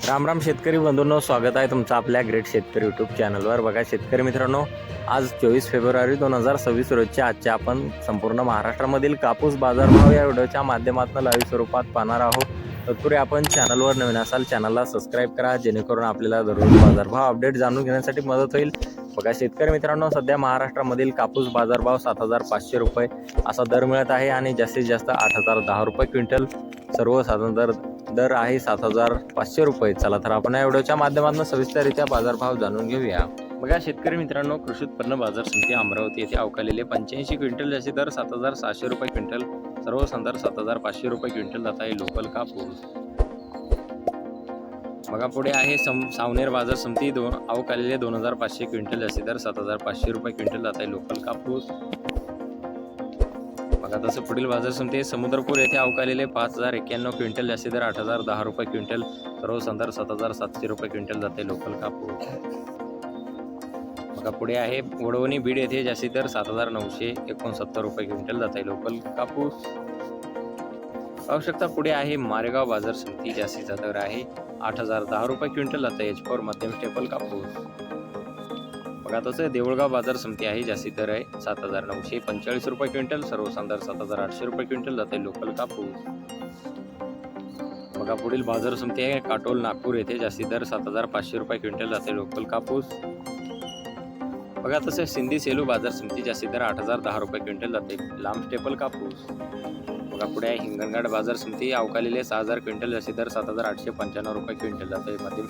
राम राम शेतकरी बंधूंनो, स्वागत आहे तुमचं आपल्या ग्रेट शेतकरी यूट्यूब चॅनलवर। बघा शेतकरी मित्रांनो, आज 24 फेब्रुवारी 2026 रोजच्या आजच्या आपण संपूर्ण महाराष्ट्रामधील कापूस बाजारभाव या व्हिडिओच्या माध्यमातून लाईव्ह स्वरूपात पाहणार आहोत। तत्पूर्वी आपण चॅनलवर नवीन असाल चॅनलला सबस्क्राईब करा, जेणेकरून आपल्याला दररोज बाजारभाव अपडेट जाणून घेण्यासाठी मदत होईल। बघा शेतकरी मित्रांनो, सध्या महाराष्ट्रामधील कापूस बाजारभाव 7,500 रुपये असा दर मिळत आहे आणि जास्तीत जास्त 8,010 रुपये क्विंटल सर्वसाधारण दर आहे 7,500 रुपये। चला तर आपण या व्हिडिओच्या माध्यमातून सविस्तररित्या बाजारभाव जाणून घेऊया। बघा शेतकरी मित्रांनो, कृषी उत्पन्न बाजार समिती अमरावती येथे अवकालेले 85 क्विंटल जास्ती दर 7,600 रुपये क्विंटल, सर्वसाधारण 7,500 रुपये क्विंटल जात आहे लोकल कापूस। बघा पुढे आहे सावनेर बाजार समिती अवकालेले 2,500 क्विंटल जास्ती दर 7,500 रुपये क्विंटल जात आहे लोकल कापूस। बघा तसं पुढील बाजार समिती समुद्रपूर येथे अवकालेले 5,091 क्विंटल जास्ती दर 8,010 रुपये क्विंटल, सर्वसाधारण 7,700 रुपये क्विंटल जाते लोकल कापूस। बघा पुढे आहे वडवणी बीड येथे जास्ती दर 7,969 रुपये क्विंटल जात आहे लोकल कापूस। पाहू शकता पुढे आहे मारेगाव बाजार समिती जास्तीचा दर आहे 8,010 रुपये क्विंटल जात आहे एच4 मध्यम स्टेपल कापूस। बघा तसं देऊळगाव बाजार समिती आहे जास्ती दर आहे 7,945 रुपये क्विंटल, सर्वसाधारण 7,800 रुपये क्विंटल जाते लोकल कापूस। बघा पुढील बाजार समिती आहे काटोल नागपूर येथे जास्ती दर 7,500 रुपये क्विंटल जाते लोकल कापूस। बघा तसे सिंधी सेलू बाजार समिती जास्ती दर 8,010 रुपये क्विंटल जाते लांब स्टेपल कापूस। बघा पुढे आहे हिंगणघाट बाजार समिती अवकालेले 6,000 क्विंटल जास्ती दर 7,895 रुपये क्विंटल जाते मध्यम